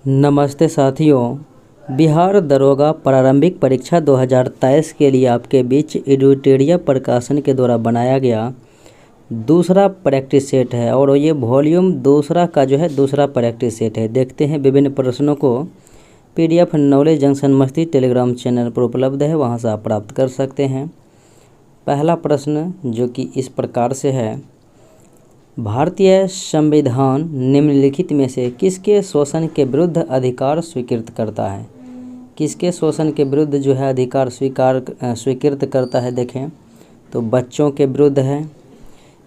नमस्ते साथियों, बिहार दरोगा प्रारंभिक परीक्षा 2023 के लिए आपके बीच एडिटोरियल प्रकाशन के द्वारा बनाया गया दूसरा प्रैक्टिस सेट है और ये वॉल्यूम दूसरा का जो है दूसरा प्रैक्टिस सेट है। देखते हैं विभिन्न प्रश्नों को PDF नॉलेज जंक्शन मस्ती टेलीग्राम चैनल पर उपलब्ध है, वहां से आप प्राप्त कर सकते हैं। पहला प्रश्न जो कि इस प्रकार से है, भारतीय संविधान निम्नलिखित में से किसके शोषण के विरुद्ध अधिकार स्वीकृत करता है? किसके शोषण के विरुद्ध जो है अधिकार स्वीकृत करता है? देखें तो बच्चों के विरुद्ध है,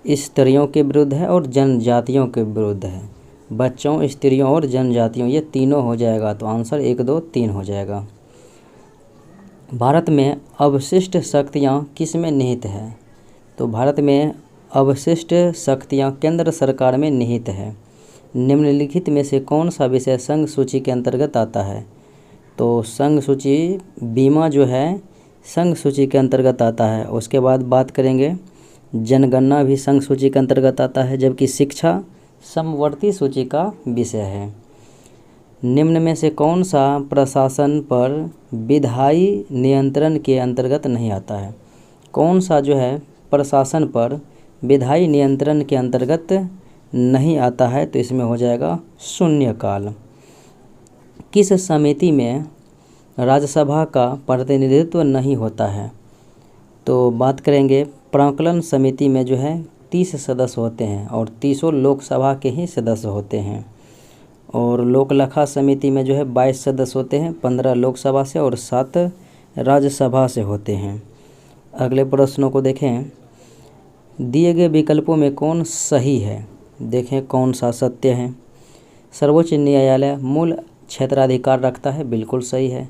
स्त्रियों के विरुद्ध है और जनजातियों के विरुद्ध है। बच्चों, स्त्रियों और जनजातियों, ये तीनों हो जाएगा, तो आंसर 1, 2, 3 हो जाएगा। भारत में अवशिष्ट शक्तियाँ किस में निहित है? तो भारत में अवशिष्ट शक्तियाँ केंद्र सरकार में निहित है। निम्नलिखित में से कौन सा विषय संघ सूची के अंतर्गत आता है? तो संघ सूची, बीमा जो है संघ सूची के अंतर्गत आता है। उसके बाद बात करेंगे जनगणना भी संघ सूची के अंतर्गत आता है, जबकि शिक्षा समवर्ती सूची का विषय है। निम्न में से कौन सा प्रशासन पर विधायी नियंत्रण के अंतर्गत नहीं आता है? कौन सा जो है प्रशासन पर विधायी नियंत्रण के अंतर्गत नहीं आता है? तो इसमें हो जाएगा शून्यकाल। किस समिति में राज्यसभा का प्रतिनिधित्व नहीं होता है? तो बात करेंगे प्राक्कलन समिति में जो है 30 सदस्य होते हैं और 30 लोकसभा के ही सदस्य होते हैं। और लोकलेखा समिति में जो है 22 सदस्य होते हैं, 15 लोकसभा से और 7 राज्यसभा से होते हैं। अगले प्रश्नों को देखें, दिए गए विकल्पों में कौन सही है? देखें कौन सा सत्य है। सर्वोच्च न्यायालय मूल क्षेत्राधिकार रखता है, बिल्कुल सही है।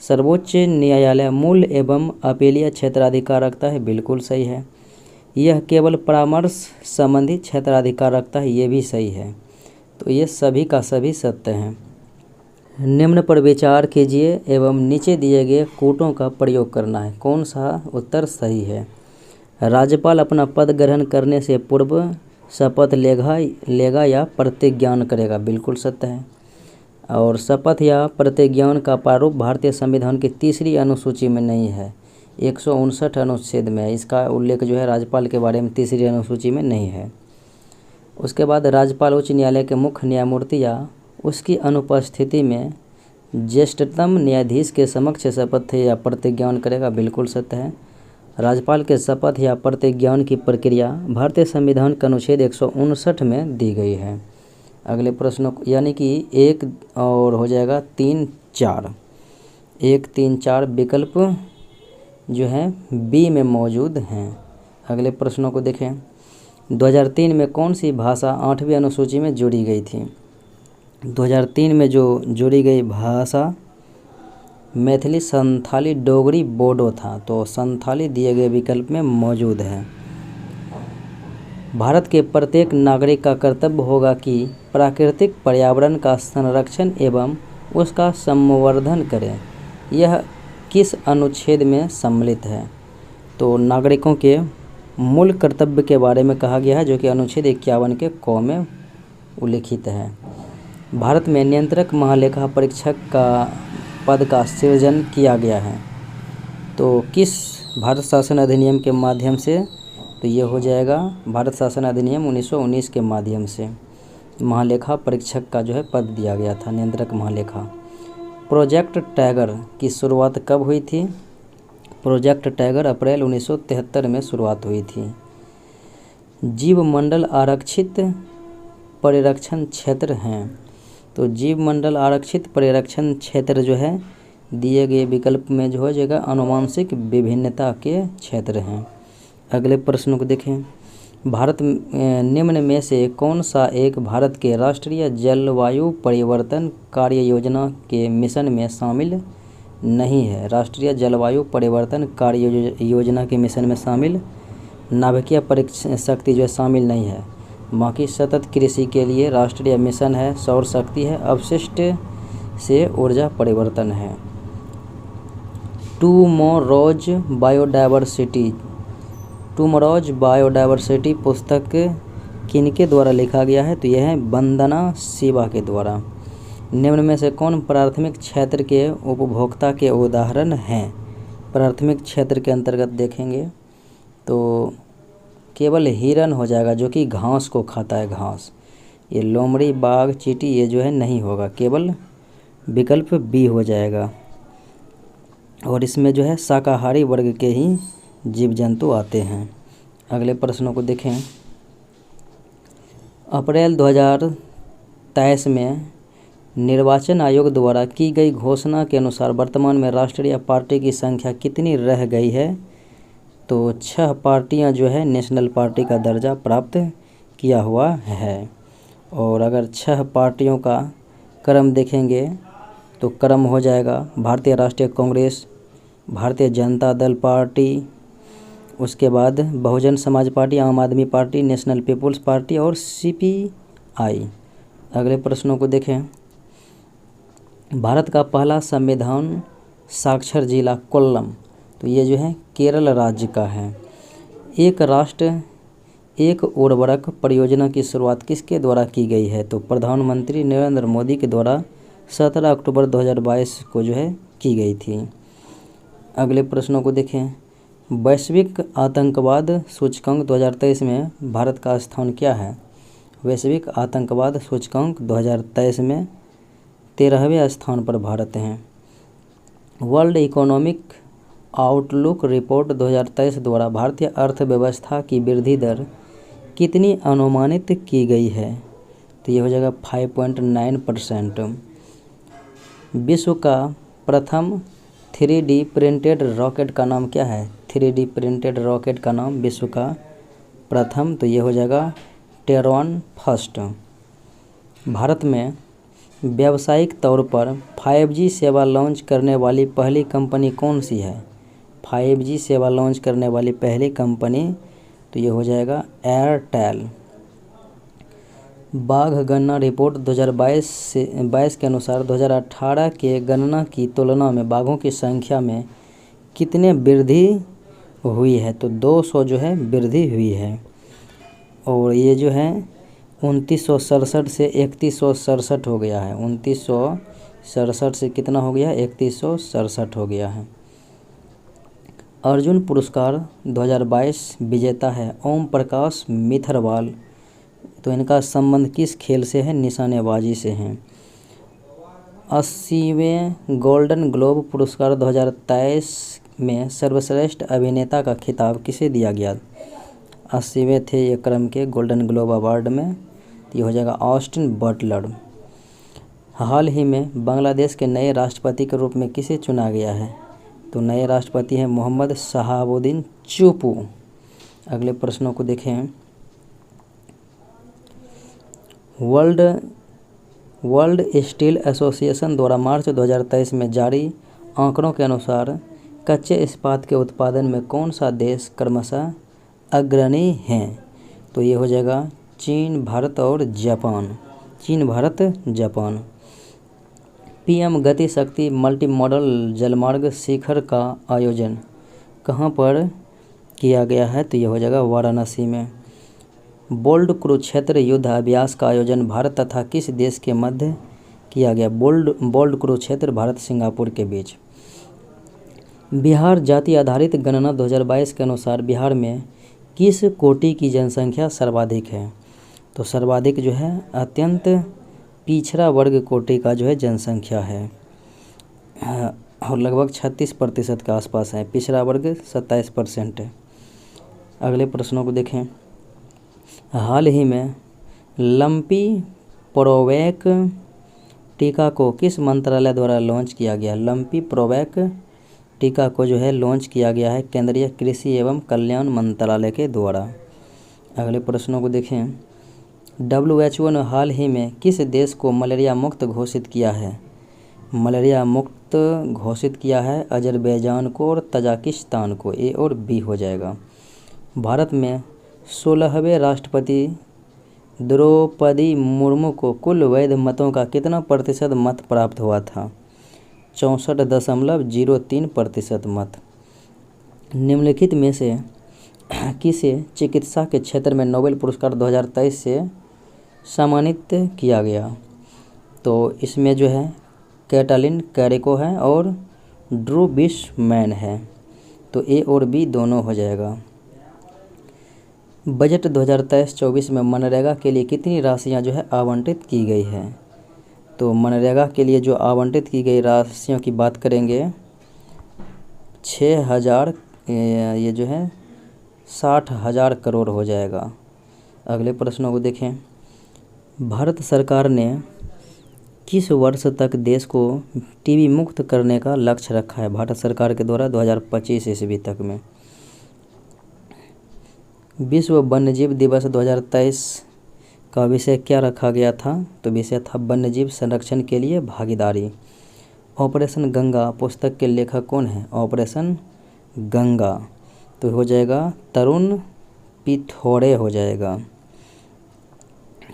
सर्वोच्च न्यायालय मूल एवं अपीलीय क्षेत्राधिकार रखता है, बिल्कुल सही है। यह केवल परामर्श संबंधी क्षेत्राधिकार रखता है, ये भी सही है। तो ये सभी का सभी सत्य हैं। निम्न पर विचार कीजिए एवं नीचे दिए गए कूटों का प्रयोग करना है। कौन सा उत्तर सही है? राज्यपाल अपना पद ग्रहण करने से पूर्व शपथ लेगा या प्रतिज्ञान करेगा, बिल्कुल सत्य है। और शपथ या प्रतिज्ञान का प्रारूप भारतीय संविधान की 3री अनुसूची में नहीं है, 159 अनुच्छेद में है। इसका उल्लेख जो है राज्यपाल के बारे में 3री अनुसूची में नहीं है। उसके बाद राज्यपाल उच्च न्यायालय के मुख्य न्यायमूर्ति या उसकी अनुपस्थिति में ज्येष्ठतम न्यायाधीश के समक्ष शपथ या प्रतिज्ञान करेगा, बिल्कुल सत्य है। राज्यपाल के शपथ या प्रतिज्ञान की प्रक्रिया भारतीय संविधान के अनुच्छेद 159 में दी गई है। अगले प्रश्नों यानी कि 1 और हो जाएगा 3, 4। 1, 3, 4 विकल्प जो है बी में मौजूद हैं। अगले प्रश्नों को देखें, 2003 में कौन सी भाषा 8वीं अनुसूची में जोड़ी गई थी? 2003 में जो जोड़ी गई भाषा मैथिली, संथाली, डोगरी, बोडो था। तो संथाली दिए गए विकल्प में मौजूद है। भारत के प्रत्येक नागरिक का कर्तव्य होगा कि प्राकृतिक पर्यावरण का संरक्षण एवं उसका संवर्धन करें। यह किस अनुच्छेद में सम्मिलित है? तो नागरिकों के मूल कर्तव्य के बारे में कहा गया है, जो कि अनुच्छेद 51 के क में उल्लिखित है। भारत में नियंत्रक महालेखा परीक्षक का पद का सृजन किया गया है, तो किस भारत शासन अधिनियम के माध्यम से? तो ये हो जाएगा भारत शासन अधिनियम 1919 के माध्यम से महालेखा परीक्षक का जो है पद दिया गया था, नियंत्रक महालेखा। प्रोजेक्ट टाइगर की शुरुआत कब हुई थी? प्रोजेक्ट टाइगर अप्रैल 1973 में शुरुआत हुई थी। जीव मंडल आरक्षित परिरक्षण क्षेत्र हैं, तो जीव मंडल आरक्षित परिरक्षण क्षेत्र जो है दिए गए विकल्प में जो हो जाएगा आनुवांशिक विभिन्नता के क्षेत्र हैं। अगले प्रश्न को देखें, भारत निम्न में से कौन सा एक भारत के राष्ट्रीय जलवायु परिवर्तन कार्य योजना के मिशन में शामिल नहीं है? राष्ट्रीय जलवायु परिवर्तन कार्य योजना के मिशन में शामिल नाभिकीय परीक्षण शक्ति जो है शामिल नहीं है। बाकी सतत कृषि के लिए राष्ट्रीय मिशन है, सौर शक्ति है, अवशिष्ट से ऊर्जा परिवर्तन है। टुमोरोज बायोडायवर्सिटी पुस्तक किनके द्वारा लिखा गया है? तो यह है वंदना शिवा के द्वारा। निम्न में से कौन प्राथमिक क्षेत्र के उपभोक्ता के उदाहरण हैं? प्राथमिक क्षेत्र के अंतर्गत देखेंगे तो केवल हिरन हो जाएगा, जो कि घास को खाता है, घास। ये लोमड़ी, बाघ, चींटी ये जो है नहीं होगा, केवल विकल्प बी हो जाएगा। और इसमें जो है शाकाहारी वर्ग के ही जीव जंतु आते हैं। अगले प्रश्नों को देखें। अप्रैल 2023 में निर्वाचन आयोग द्वारा की गई घोषणा के अनुसार वर्तमान में राष्ट्रीय पार्टी की संख्या कितनी रह गई है? तो 6 पार्टियां जो है नेशनल पार्टी का दर्जा प्राप्त किया हुआ है। और अगर 6 पार्टियों का क्रम देखेंगे तो क्रम हो जाएगा भारतीय राष्ट्रीय कांग्रेस, भारतीय जनता दल पार्टी, उसके बाद बहुजन समाज पार्टी, आम आदमी पार्टी, नेशनल पीपुल्स पार्टी और CPI। अगले प्रश्नों को देखें। भारत का पहला संविधान साक्षर जिला कोल्लम, तो ये जो है केरल राज्य का है। एक राष्ट्र एक उर्वरक परियोजना की शुरुआत किसके द्वारा की गई है? तो प्रधानमंत्री नरेंद्र मोदी के द्वारा 17 अक्टूबर 2022 को जो है की गई थी। अगले प्रश्नों को देखें। वैश्विक आतंकवाद सूचकांक 2023 में भारत का स्थान क्या है? वैश्विक आतंकवाद सूचकांक 2023 में 13वें स्थान पर भारत है। वर्ल्ड इकोनॉमिक आउटलुक रिपोर्ट 2023 द्वारा भारतीय अर्थव्यवस्था की वृद्धि दर कितनी अनुमानित की गई है? तो ये हो जाएगा 5.9%। विश्व का प्रथम 3D प्रिंटेड रॉकेट का नाम क्या है? 3D प्रिंटेड रॉकेट का नाम विश्व का प्रथम, तो ये हो जाएगा टेरॉन फर्स्ट। भारत में व्यावसायिक तौर पर 5G सेवा लॉन्च करने वाली पहली कंपनी कौन सी है? 5G सेवा लॉन्च करने वाली पहली कंपनी, तो ये हो जाएगा एयरटेल। बाघ गणना रिपोर्ट 2022 के अनुसार 2018 के गणना की तुलना में बाघों की संख्या में कितने वृद्धि हुई है? तो 200 जो है वृद्धि हुई है। और ये जो है 2967 से 3167 हो गया है। 2967 से कितना हो गया? 3167 हो गया है। अर्जुन पुरस्कार 2022 विजेता है ओम प्रकाश मिथरवाल, तो इनका संबंध किस खेल से है? निशानेबाजी से है। 80वें गोल्डन ग्लोब पुरस्कार 2023 में सर्वश्रेष्ठ अभिनेता का खिताब किसे दिया गया? 80वें थे ये क्रम के गोल्डन ग्लोब अवार्ड में, तो ये हो जाएगा ऑस्टिन बटलर। हाल ही में बांग्लादेश के नए राष्ट्रपति के रूप में किसे चुना गया है? तो नए राष्ट्रपति हैं मोहम्मद शहाबुद्दीन चुप्पू। अगले प्रश्नों को देखें। वर्ल्ड स्टील एसोसिएशन द्वारा मार्च 2023 में जारी आंकड़ों के अनुसार कच्चे इस्पात के उत्पादन में कौन सा देश क्रमशः अग्रणी हैं? तो ये हो जाएगा चीन, भारत और जापान। चीन, भारत, जापान। PM गति शक्ति मल्टी मॉडल जलमार्ग शिखर का आयोजन कहाँ पर किया गया है? तो ये हो जाएगा वाराणसी में। बोल्ड कुरुक्षेत्र युद्ध अभ्यास का आयोजन भारत तथा किस देश के मध्य किया गया? बोल्ड कुरुक्षेत्र भारत सिंगापुर के बीच। बिहार जाति आधारित गणना 2022 के अनुसार बिहार में किस कोटि की जनसंख्या सर्वाधिक है? तो सर्वाधिक जो है अत्यंत पिछड़ा वर्ग कोटि का जो है जनसंख्या है, और लगभग 36% के आसपास है। पिछड़ा वर्ग 27% है। अगले प्रश्नों को देखें। हाल ही में लंपी प्रोवैक टीका को किस मंत्रालय द्वारा लॉन्च किया गया? लंपी प्रोवैक टीका को जो है लॉन्च किया गया है केंद्रीय कृषि एवं कल्याण मंत्रालय के द्वारा। अगले प्रश्नों को देखें। WHO ने हाल ही में किस देश को मलेरिया मुक्त घोषित किया है? मलेरिया मुक्त घोषित किया है अजरबैजान को और तजाकिस्तान को। ए और बी हो जाएगा। भारत में 16वें राष्ट्रपति द्रौपदी मुर्मू को कुल वैध मतों का कितना प्रतिशत मत प्राप्त हुआ था? 64.03% मत। निम्नलिखित में से किसे चिकित्सा के क्षेत्र में नोबेल पुरस्कार 2023 से सम्मानित किया गया? तो इसमें जो है कैटलिन कैरिको है और ड्रू बिशमैन है। तो ए और बी दोनों हो जाएगा। बजट 2023-24 में मनरेगा के लिए कितनी राशियां जो है आवंटित की गई है? तो मनरेगा के लिए जो आवंटित की गई राशियों की बात करेंगे 6,000 ये जो है 60,000 करोड़ हो जाएगा। अगले प्रश्नों को देखें। भारत सरकार ने किस वर्ष तक देश को टीबी मुक्त करने का लक्ष्य रखा है भारत सरकार के द्वारा 2025 ईस्वी तक में? विश्व वन्यजीव दिवस 2023 का विषय क्या रखा गया था? तो विषय था वन्यजीव संरक्षण के लिए भागीदारी। ऑपरेशन गंगा पुस्तक के लेखक कौन है? ऑपरेशन गंगा तो हो जाएगा तरुण पिथौड़े हो जाएगा।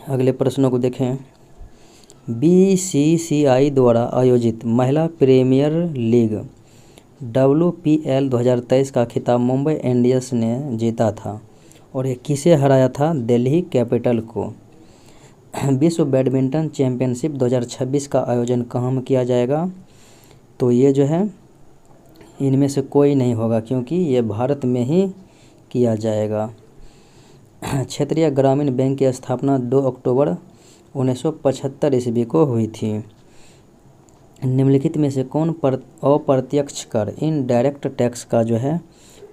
अगले प्रश्नों को देखें। बीसीसीआई द्वारा आयोजित महिला प्रीमियर लीग WPL 2023 का खिताब मुंबई इंडियंस ने जीता था और ये किसे हराया था? दिल्ली कैपिटल को। विश्व बैडमिंटन चैंपियनशिप 2026 का आयोजन कहाँ में किया जाएगा? तो ये जो है इनमें से कोई नहीं होगा क्योंकि ये भारत में ही किया जाएगा। क्षेत्रीय ग्रामीण बैंक की स्थापना 2 अक्टूबर 1975 ईस्वी को हुई थी। निम्नलिखित में से कौन अप्रत्यक्ष कर इनडायरेक्ट टैक्स का जो है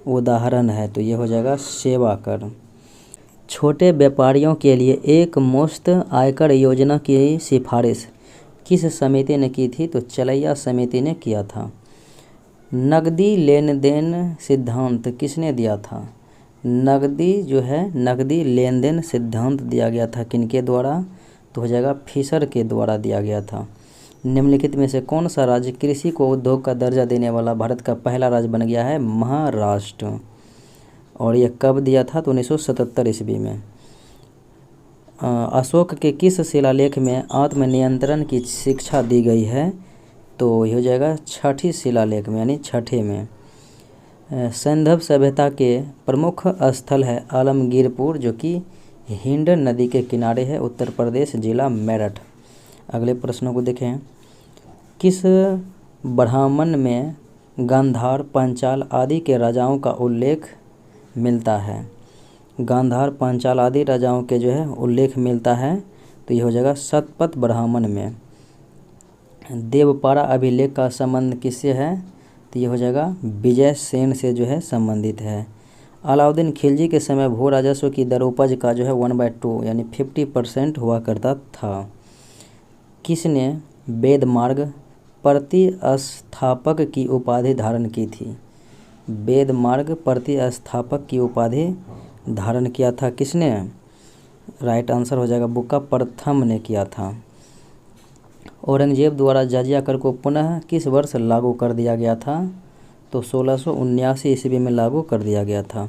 उदाहरण है? तो ये हो जाएगा सेवा कर। छोटे व्यापारियों के लिए एक मुश्त आयकर योजना की सिफारिश किस समिति ने की थी? तो चलैया समिति ने किया था। नकदी लेन देन सिद्धांत किसने दिया था? नकदी लेन देन सिद्धांत दिया गया था किनके द्वारा? तो हो जाएगा फिशर के द्वारा दिया गया था। निम्नलिखित में से कौन सा राज्य कृषि को उद्योग का दर्जा देने वाला भारत का पहला राज्य बन गया है? महाराष्ट्र। और यह कब दिया था? तो 1977 ईस्वी में। अशोक के किस शिलालेख में आत्मनियंत्रण की शिक्षा दी गई है? तो यह हो जाएगा छठी शिलालेख में यानी छठे में। सैंधव सभ्यता के प्रमुख स्थल है आलमगीरपुर जो कि हिंड नदी के किनारे है, उत्तर प्रदेश, जिला मेरठ। अगले प्रश्नों को देखें। किस ब्राह्मण में गांधार, पांचाल आदि के राजाओं का उल्लेख मिलता है? गांधार, पांचाल आदि राजाओं के जो है उल्लेख मिलता है तो ये हो जाएगा शतपथ ब्राह्मण में। देवपारा अभिलेख का संबंध किससे है? तो ये हो जाएगा विजय सेन से जो है संबंधित है। अलाउद्दीन खिलजी के समय भू राजस्व की दर उपज का जो है 1/2 यानी 50% हुआ करता था। किसने वेद मार्ग प्रतिस्थापक की उपाधि धारण की थी? वेद मार्ग प्रतिस्थापक की उपाधि धारण किया था किसने? राइट आंसर हो जाएगा बुक्का प्रथम ने किया था। औरंगजेब द्वारा जजिया कर को पुनः किस वर्ष लागू कर दिया गया था? तो 1679 ईस्वी में लागू कर दिया गया था।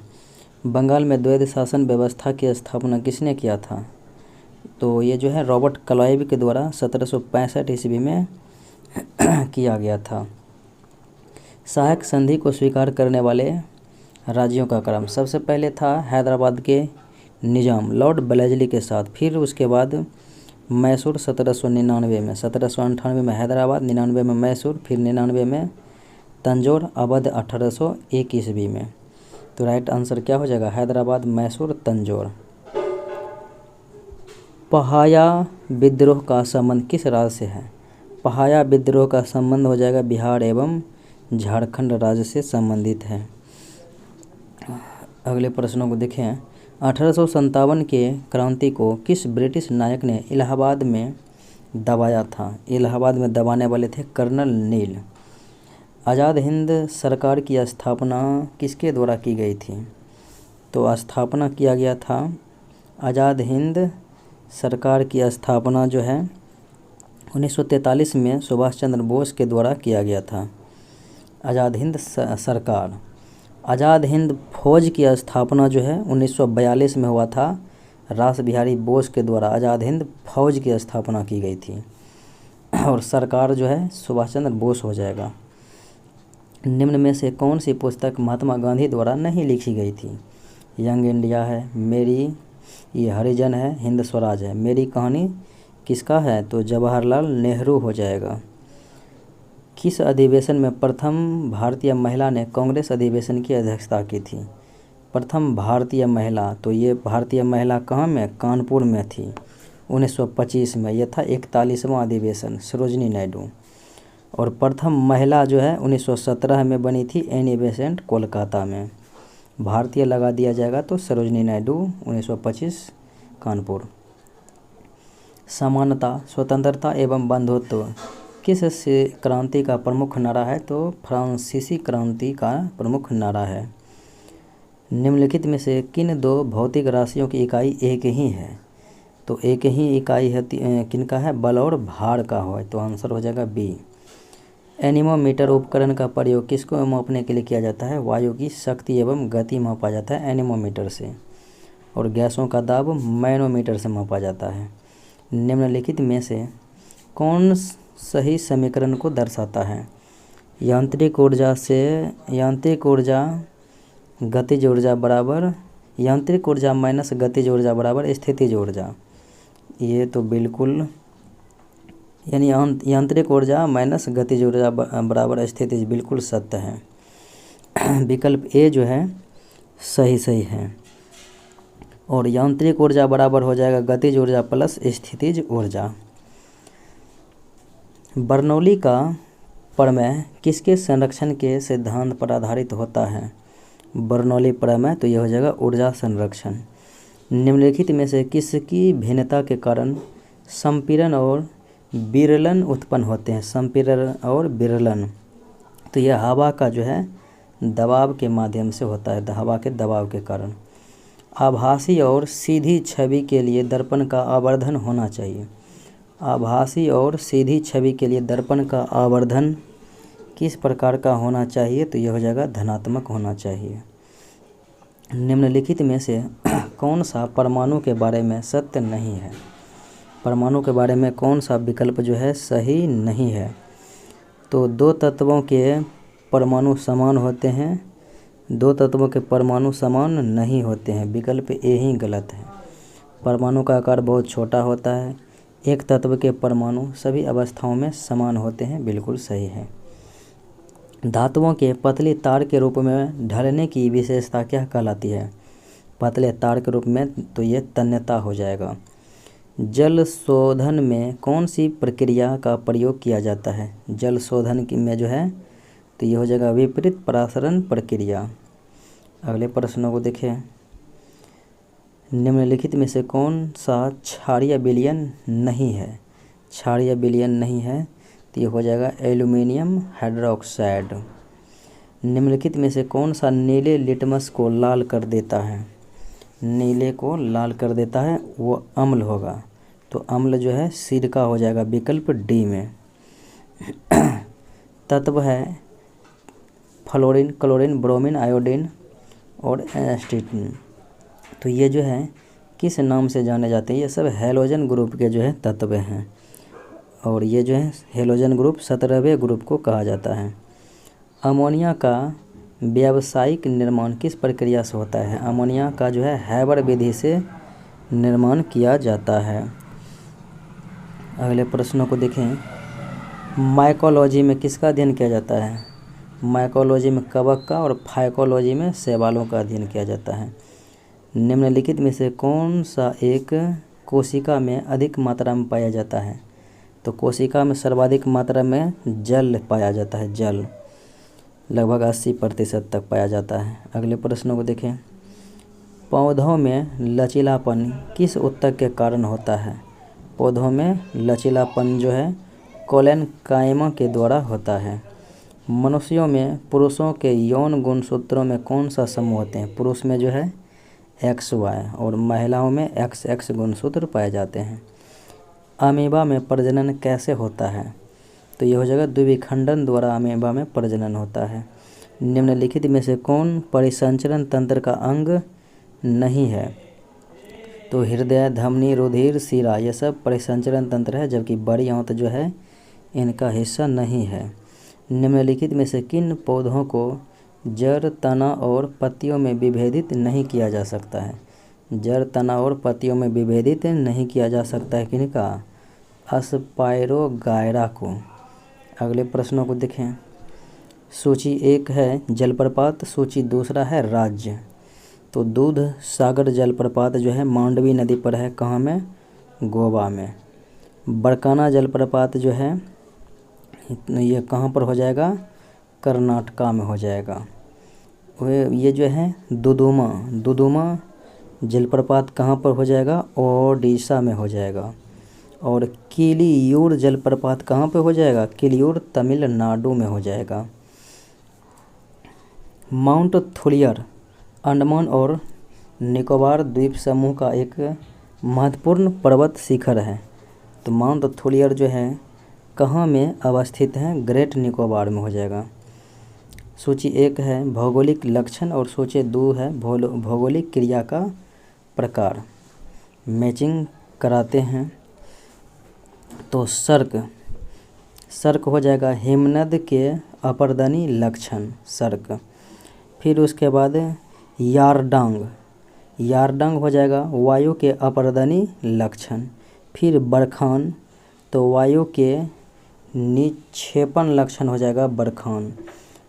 बंगाल में द्वैध शासन व्यवस्था की स्थापना किसने किया था? तो ये जो है रॉबर्ट क्लाइव के द्वारा 1765 ईस्वी में किया गया था। सहायक संधि को स्वीकार करने वाले राज्यों का क्रम सबसे पहले था हैदराबाद के निजाम लॉर्ड ब्लेजली के साथ, फिर उसके बाद मैसूर 1799 में, 1798 में हैदराबाद, 99 में मैसूर, फिर 99 में तंजौर, अवध 1801 ईस्वी में। तो राइट आंसर क्या हो जाएगा? हैदराबाद, मैसूर, तंजौर। पहाया विद्रोह का संबंध किस राज्य से है? पहाया विद्रोह का संबंध हो जाएगा बिहार एवं झारखंड राज्य से संबंधित है। अगले प्रश्नों को देखें। 1857 के क्रांति को किस ब्रिटिश नायक ने इलाहाबाद में दबाया था? इलाहाबाद में दबाने वाले थे कर्नल नील। आज़ाद हिंद सरकार की स्थापना किसके द्वारा की गई थी? तो स्थापना किया गया था आज़ाद हिंद सरकार की स्थापना जो है 1943 में सुभाष चंद्र बोस के द्वारा किया गया था। आज़ाद हिंद सरकार। आज़ाद हिंद फौज की स्थापना जो है 1942 में हुआ था। रास बिहारी बोस के द्वारा आज़ाद हिंद फौज की स्थापना की गई थी और सरकार जो है सुभाष चंद्र बोस हो जाएगा। निम्न में से कौन सी पुस्तक महात्मा गांधी द्वारा नहीं लिखी गई थी? यंग इंडिया है, मेरी ये हरिजन है, हिंद स्वराज है। मेरी कहानी किसका है? तो जवाहरलाल नेहरू हो जाएगा। किस अधिवेशन में प्रथम भारतीय महिला ने कांग्रेस अधिवेशन की अध्यक्षता की थी? प्रथम भारतीय महिला, तो ये भारतीय महिला कहाँ में? कानपुर में थी 1925 में। यह था 41वां अधिवेशन, सरोजनी नायडू। और प्रथम महिला जो है 1917 में बनी थी, एनी बेसेंट, कोलकाता में। भारतीय लगा दिया जाएगा तो सरोजनी नायडू 1925 कानपुर। समानता, स्वतंत्रता एवं बंधुत्व किस क्रांति का प्रमुख नारा है? तो फ्रांसीसी क्रांति का प्रमुख नारा है। निम्नलिखित में से किन दो भौतिक राशियों की इकाई एक ही है? तो एक ही इकाई है किनका है? बल और भार का हो, तो आंसर हो जाएगा बी। एनीमोमीटर उपकरण का प्रयोग किसको मापने के लिए किया जाता है? वायु की शक्ति एवं गति मापा जाता है एनीमोमीटर से। और गैसों का दाब मैनोमीटर से मापा जाता है। निम्नलिखित में से कौन सही समीकरण को दर्शाता है? यांत्रिक ऊर्जा गतिज ऊर्जा बराबर, यांत्रिक ऊर्जा माइनस गतिज ऊर्जा बराबर स्थितिज ऊर्जा। ये तो बिल्कुल, यानी यांत्रिक ऊर्जा माइनस गतिज ऊर्जा बराबर स्थितिज, बिल्कुल सत्य है। विकल्प ए जो है सही है। और यांत्रिक ऊर्जा बराबर हो जाएगा गतिज ऊर्जा प्लस स्थितिज ऊर्जा। बर्नौली का प्रमेय किसके संरक्षण के सिद्धांत पर आधारित होता है? बर्नौली प्रमेय, तो यह हो जाएगा ऊर्जा संरक्षण। निम्नलिखित में से किसकी भिन्नता के कारण संपीड़न और विरलन उत्पन्न होते हैं? संपीड़न और विरलन, तो यह हवा का जो है दबाव के माध्यम से होता है, हवा के दबाव के कारण। आभासी और सीधी छवि के लिए दर्पण का आवर्धन होना चाहिए। आभासी और सीधी छवि के लिए दर्पण का आवर्धन किस प्रकार का होना चाहिए? तो यह हो जाएगा धनात्मक होना चाहिए। निम्नलिखित में से कौन सा परमाणु के बारे में सत्य नहीं है? परमाणु के बारे में कौन सा विकल्प जो है सही नहीं है? तो दो तत्वों के परमाणु समान होते हैं, दो तत्वों के परमाणु समान नहीं होते हैं, विकल्प ए ही गलत है। परमाणु का आकार बहुत छोटा होता है। एक तत्व के परमाणु सभी अवस्थाओं में समान होते हैं, बिल्कुल सही है। धातुओं के पतली तार के रूप में ढलने की विशेषता क्या कहलाती है? पतले तार के रूप में, तो ये तन्यता हो जाएगा। जल शोधन में कौन सी प्रक्रिया का प्रयोग किया जाता है? जल शोधन में जो है तो ये हो जाएगा विपरीत परासरण प्रक्रिया। अगले प्रश्नों को देखें। निम्नलिखित में से कौन सा क्षारीय विलयन नहीं है? क्षारीय विलयन नहीं है, तो ये हो जाएगा एल्युमिनियम हाइड्रोक्साइड। निम्नलिखित में से कौन सा नीले लिटमस को लाल कर देता है? नीले को लाल कर देता है, वो अम्ल होगा, तो अम्ल जो है सिरका हो जाएगा, विकल्प डी में। तत्व है फ्लोरीन, क्लोरीन, ब्रोमीन, आयोडीन और एस्टिन। तो ये जो है किस नाम से जाने जाते हैं? ये सब हैलोजन ग्रुप के जो है तत्व हैं। और ये जो है हैलोजन ग्रुप 17वें ग्रुप को कहा जाता है। अमोनिया का व्यावसायिक निर्माण किस प्रक्रिया से होता है? अमोनिया का जो है हैबर विधि से निर्माण किया जाता है। अगले प्रश्नों को देखें। माइकोलॉजी में किसका अध्ययन किया जाता है? माइकोलॉजी में कवक का और फाइकोलॉजी में शैवालों का अध्ययन किया जाता है। निम्नलिखित में से कौन सा एक कोशिका में अधिक मात्रा में पाया जाता है? तो कोशिका में सर्वाधिक मात्रा में जल पाया जाता है, जल लगभग 80% तक पाया जाता है। अगले प्रश्नों को देखें। पौधों में लचीलापन किस ऊतक के कारण होता है? पौधों में लचीलापन जो है कोलेनकाइमा के द्वारा होता है। मनुष्यों में पुरुषों के यौन गुणसूत्रों में कौन सा समूह होते हैं? पुरुष में जो है XY और महिलाओं में XX गुणसूत्र पाए जाते हैं। अमीबा में प्रजनन कैसे होता है? तो ये हो जाएगा द्विविखंडन द्वारा अमीबा में प्रजनन होता है। निम्नलिखित में से कौन परिसंचरण तंत्र का अंग नहीं है? तो हृदय, धमनी, रुधिर, शिरा, ये सब परिसंचरण तंत्र है, जबकि बड़ी आंत जो है इनका हिस्सा नहीं है। निम्नलिखित में से किन पौधों को जड़, तना और पत्तियों में विभेदित नहीं किया जा सकता है? जड़, तना और पत्तियों में विभेदित नहीं किया जा सकता है किनका? अस्पायरोगायरा को। अगले प्रश्नों को देखें। सूची 1 है जलप्रपात, सूची 2 है राज्य। तो दूध सागर जलप्रपात जो है मांडवी नदी पर है, कहाँ में? गोवा में। बरकाना जलप्रपात जो है ये कहाँ पर हो जाएगा? कर्नाटका में हो जाएगा। ये जो है दुदुमा जलप्रपात कहाँ पर हो जाएगा? ओडिशा में हो जाएगा। और किलियूर जलप्रपात कहाँ पे हो जाएगा? किलियूर तमिलनाडु में हो जाएगा। माउंट थुलियर अंडमान और निकोबार द्वीप समूह का एक महत्वपूर्ण पर्वत शिखर है। तो माउंट थुलियर जो है कहाँ में अवस्थित है? ग्रेट निकोबार में हो जाएगा। सूची 1 है भौगोलिक लक्षण और सूची 2 है भौगोलिक क्रिया का प्रकार। मैचिंग कराते हैं। तो सर्क हो जाएगा हिमनद के अपरदनी लक्षण सर्क। फिर उसके बाद यारडंग हो जाएगा वायु के अपरदनी लक्षण। फिर बरखान, तो वायु के निक्षेपण लक्षण हो जाएगा बरखान।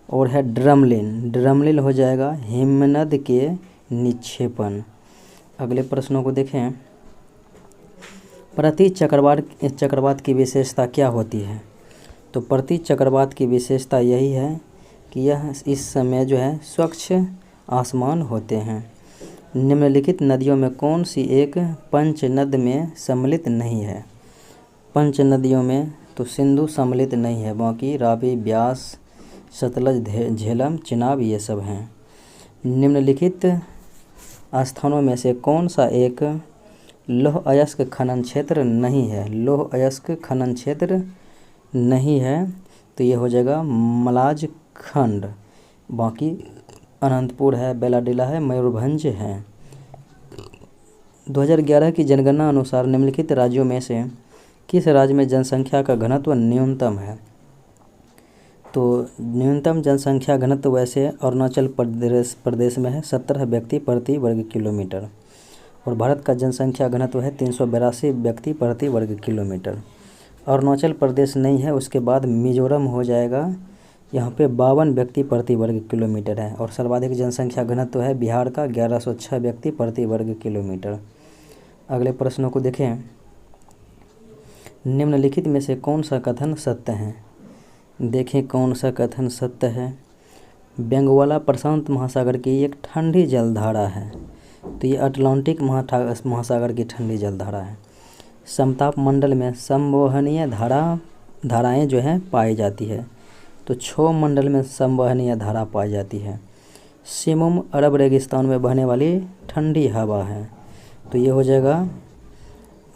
और है ड्रमलिन हो जाएगा हिमनद के निक्षेपण। अगले प्रश्नों को देखें। प्रति चक्रवात की विशेषता क्या होती है? तो प्रति चक्रवात की विशेषता यही है कि यह इस समय जो है स्वच्छ आसमान होते हैं। निम्नलिखित नदियों में कौन सी एक पंचनद में सम्मिलित नहीं है? पंचनदियों में तो सिंधु सम्मिलित नहीं है, बाकी रावी, ब्यास, सतलज, झेलम, चिनाब ये सब हैं। निम्नलिखित स्थानों में से कौन सा एक लौह अयस्क खनन क्षेत्र नहीं है? लौह अयस्क खनन क्षेत्र नहीं है तो ये हो जाएगा मलाज खंड। बाकी अनंतपुर है, बेलाडीला है, मयूरभंज है। 2011 की जनगणना अनुसार निम्नलिखित राज्यों में से किस राज्य में जनसंख्या का घनत्व न्यूनतम है? तो न्यूनतम जनसंख्या घनत्व वैसे अरुणाचल प्रदेश में है 17 व्यक्ति प्रति वर्ग किलोमीटर। और भारत का जनसंख्या घनत्व है 382 व्यक्ति प्रति वर्ग किलोमीटर। अरुणाचल प्रदेश नहीं है, उसके बाद मिजोरम हो जाएगा, यहाँ पे 52 व्यक्ति प्रति वर्ग किलोमीटर है। और सर्वाधिक जनसंख्या घनत्व है बिहार का 1106 व्यक्ति प्रति वर्ग किलोमीटर। अगले प्रश्नों को देखें। निम्नलिखित में से कौन सा कथन सत्य है? देखें कौन सा कथन सत्य है। बेंगोला प्रशांत महासागर की एक ठंडी जलधारा है, तो ये अटलांटिक महासागर की ठंडी जलधारा है। समताप मंडल में संवहनीय धाराएं जो हैं पाई जाती है, तो क्षोभ मंडल में संवहनीय धारा पाई जाती है। सिमुम अरब रेगिस्तान में बहने वाली ठंडी हवा है, तो ये हो जाएगा,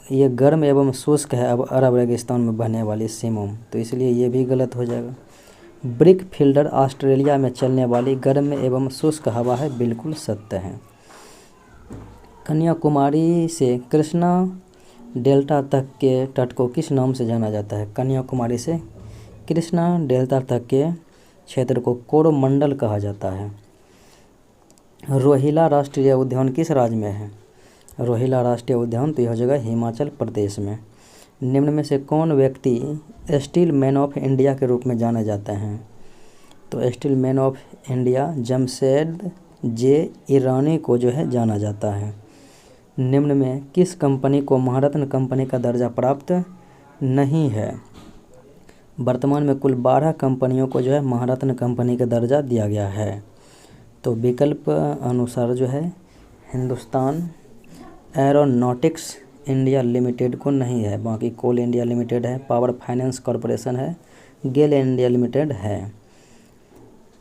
ये गर्म एवं शुष्क है अब अरब रेगिस्तान में बहने वाली सिमुम, तो इसलिए ये भी गलत हो जाएगा। ब्रिक फील्डर ऑस्ट्रेलिया में चलने वाली गर्म एवं शुष्क हवा है, बिल्कुल सत्य है। कन्याकुमारी से कृष्णा डेल्टा तक के तट को किस नाम से जाना जाता है? कन्याकुमारी से कृष्णा डेल्टा तक के क्षेत्र को कोरोमंडल कहा जाता है। रोहिला राष्ट्रीय उद्यान किस राज्य में है? रोहिला राष्ट्रीय उद्यान तो यह जगह हिमाचल प्रदेश में। निम्न में से कौन व्यक्ति स्टील मैन ऑफ इंडिया के रूप में जाने जाते हैं? तो steel man of India Jamshed J Irani को जो है जाना जाता है। निम्न में किस कंपनी को महारत्न कंपनी का दर्जा प्राप्त नहीं है? वर्तमान में कुल 12 कंपनियों को जो है महारत्न कंपनी का दर्जा दिया गया है। तो विकल्प अनुसार जो है हिंदुस्तान एरोनॉटिक्स इंडिया लिमिटेड को नहीं है, बाकी कोल इंडिया लिमिटेड है, पावर फाइनेंस कॉरपोरेशन है, गेल इंडिया लिमिटेड है।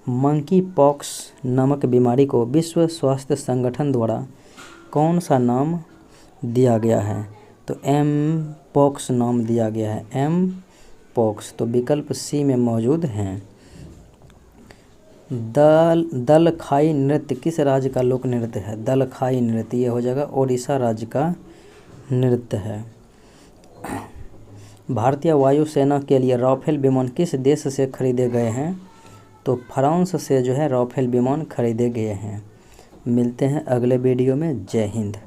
मंकी पॉक्स नामक बीमारी को विश्व स्वास्थ्य संगठन द्वारा कौन सा नाम दिया गया है? तो एम पॉक्स नाम दिया गया है, एम पॉक्स, तो विकल्प सी में मौजूद हैं। दलखाई नृत्य किस राज्य का लोक नृत्य है? दलखाई नृत्य ये हो जाएगा ओडिशा राज्य का नृत्य है। भारतीय वायुसेना के लिए राफेल विमान किस देश से खरीदे गए हैं? तो फ्रांस से जो है राफेल विमान खरीदे गए हैं। मिलते हैं अगले वीडियो में। जय हिंद।